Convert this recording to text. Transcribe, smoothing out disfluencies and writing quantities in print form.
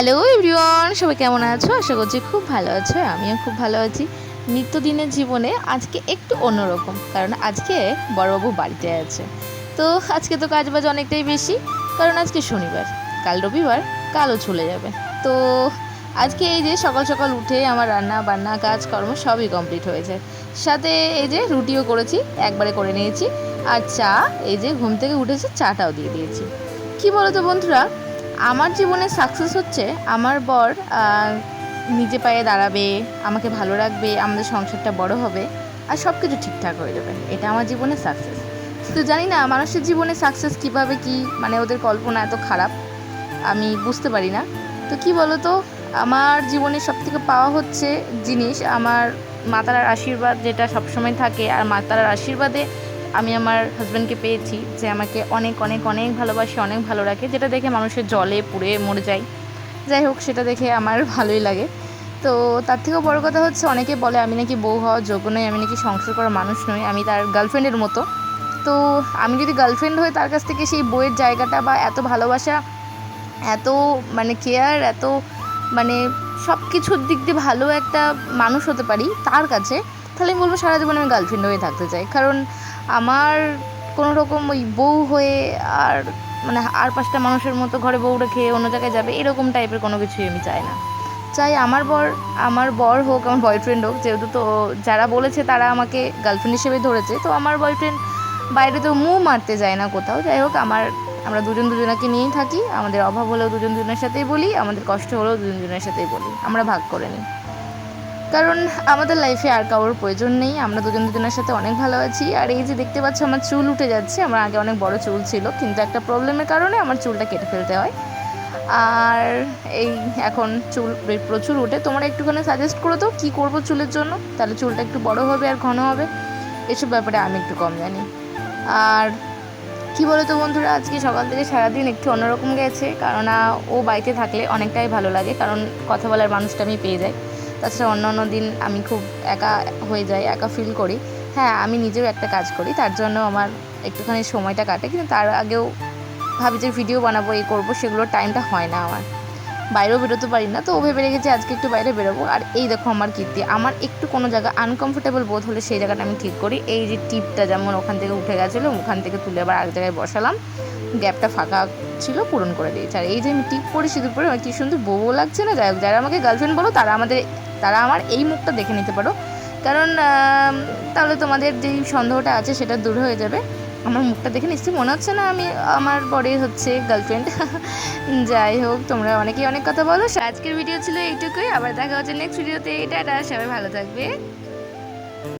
Hello everyone, সবাই কেমন আছো? আশা করছি খুব ভালো আছো। আমিও খুব ভালো আছি। নিত্যদিনের জীবনে আজকে একটু অন্যরকম, কারণ আজকে বড়বাবু বাড়িতে আছে। তো আজকে তো কাজবাজ অনেকটাই বেশি, কারণ আজকে শনিবার, কাল রবিবার, কালও চলে যাবে। তো আজকে এই যে সকাল সকাল উঠে আমার রান্না বান্না কাজকর্ম সবই কমপ্লিট হয়েছে। সাথে এই যে রুটিও করেছি, একবারে করে নিয়েছি। আর চা, এই যে ঘুম থেকে উঠেছি চাটাও দিয়ে দিয়েছি। কি বলো তো বন্ধুরা, আমার জীবনে সাকসেস হচ্ছে আমার বর নিজে পায়ে দাঁড়াবে, আমাকে ভালো রাখবে, আমাদের সংসারটা বড় হবে, আর সব কিছু ঠিকঠাক হয়ে যাবে। এটা আমার জীবনে সাকসেস। তো জানি না মানুষের জীবনে সাকসেস কীভাবে কি, মানে ওদের কল্পনা এত খারাপ, আমি বুঝতে পারি না। তো কি বলো তো, আমার জীবনে সবথেকে পাওয়া হচ্ছে জিনিস আমার মাতার আশীর্বাদ, যেটা সবসময় থাকে। আর মাতার আশীর্বাদে আমি আমার হাজব্যান্ডকে পেয়েছি, যে আমাকে অনেক অনেক অনেক ভালোবাসে, অনেক ভালো রাখে, যেটা দেখে মানুষের জলে পুড়ে মরে যায়। যাই হোক, সেটা দেখে আমার ভালোই লাগে। তো তার থেকেও বড় কথা হচ্ছে, অনেকে বলে আমি নাকি বউ হওয়ার যোগ্য নই, আমি নাকি সংসার করা মানুষ নই, আমি তার গার্লফ্রেন্ডের মতো। তো আমি যদি গার্লফ্রেন্ড হই, তার কাছ থেকে সেই বইয়ের জায়গাটা বা এত ভালোবাসা, এত মানে কেয়ার, এত মানে সব কিছুর দিক দিয়ে ভালো একটা মানুষ হতে পারি তার কাছে, তাহলে আমি বলবো সারা জীবন আমি গার্লফ্রেন্ড হয়ে থাকতে চাই। কারণ আমার কোনো রকম ওই বউ হয়ে আর মানে আর পাঁচটা মানুষের মতো ঘরে বউ রেখে অন্য জায়গায় যাবে, এরকম টাইপের কোনো কিছুই আমি চাই না। চাই আমার বর হোক, আমার বয়ফ্রেন্ড হোক, যেহেতু তো যারা বলেছে তারা আমাকে গার্লফ্রেন্ড হিসেবে ধরেছে, তো আমার বয়ফ্রেন্ড বাইরে তো মুখ মারতে যায় না কোথাও। যাই হোক, আমরা দুজন দুজনাকে নিয়েই থাকি। আমাদের অভাব হলেও দুজন দুজনের সাথেই বলি, আমাদের কষ্ট হলেও দুজন দুজনের সাথেই বলি, আমরা ভাগ করে নিই। কারণ আমাদের লাইফে আর কারোর প্রয়োজন নেই, আমরা দুজন দুজনের সাথে অনেক ভালো আছি। আর এই যে দেখতে পাচ্ছ আমার চুল উঠে যাচ্ছে, আমার আগে অনেক বড় চুল ছিল, কিন্তু একটা প্রবলেমের কারণে আমার চুলটা কেটে ফেলতে হয়। আর এই এখন চুল প্রচুর উঠে। তোমরা একটুখানি সাজেস্ট করো তো কী করবো চুলের জন্য, তাহলে চুলটা একটু বড় হবে আর ঘন হবে। এসব ব্যাপারে আমি একটু কম জানি। আর কি বলো তো বন্ধুরা, আজকে সকাল থেকে সারাদিন একটু অন্যরকম গেছে, কারণ ও বাড়িতে থাকলে অনেকটাই ভালো লাগে, কারণ কথা বলার মানুষটা আমি পেয়ে যাই। তাছাড়া অন্য দিন আমি খুব একা হয়ে যাই, একা ফিল করি। হ্যাঁ, আমি নিজেও একটা কাজ করি, তার জন্য আমার একটুখানি সময়টা কাটে, কিন্তু তার আগেও ভাবি যে ভিডিও বানাবো, এই করবো, সেগুলোর টাইমটা হয় না আমার। বাইরেও বেরোতে পারি না, তো ও ভেবে রেখেছি আজকে একটু বাইরে বেরোবো। আর এই দেখো আমার কীর্তি, আমার একটু কোনো জায়গা আনকমফোর্টেবল বোধ হলে সেই জায়গাটা আমি ঠিক করি। এই যে টিপটা যেমন ওখান থেকে উঠে গেছিলো, ওখান থেকে তুলে আবার আরেক জায়গায় বসালাম, গ্যাপটা ফাঁকা ছিল, পূরণ করে দিয়েছি। আর এই যে আমি টিপ পরে সিঁদুর পরে আমার কী সুন্দর বউ লাগছে না। যাই হোক, যারা আমাকে গার্লফ্রেন্ড বলো, তারা আমার এই মুখটা দেখে নিতে পারো, কারণ তাহলে তোমাদের যেই সন্দেহটা আছে সেটা দূর হয়ে যাবে। আমার মুখটা দেখে নিশ্চয়ই মনে হচ্ছে না আমি আমার বরের হচ্ছে গার্লফ্রেন্ড। যাই হোক, তোমরা অনেকেই অনেক কথা বলো। আজকের ভিডিও ছিল এইটুকুই, আবার দেখা হচ্ছে নেক্সট ভিডিওতে। টাটা, সবাই ভালো থাকবে।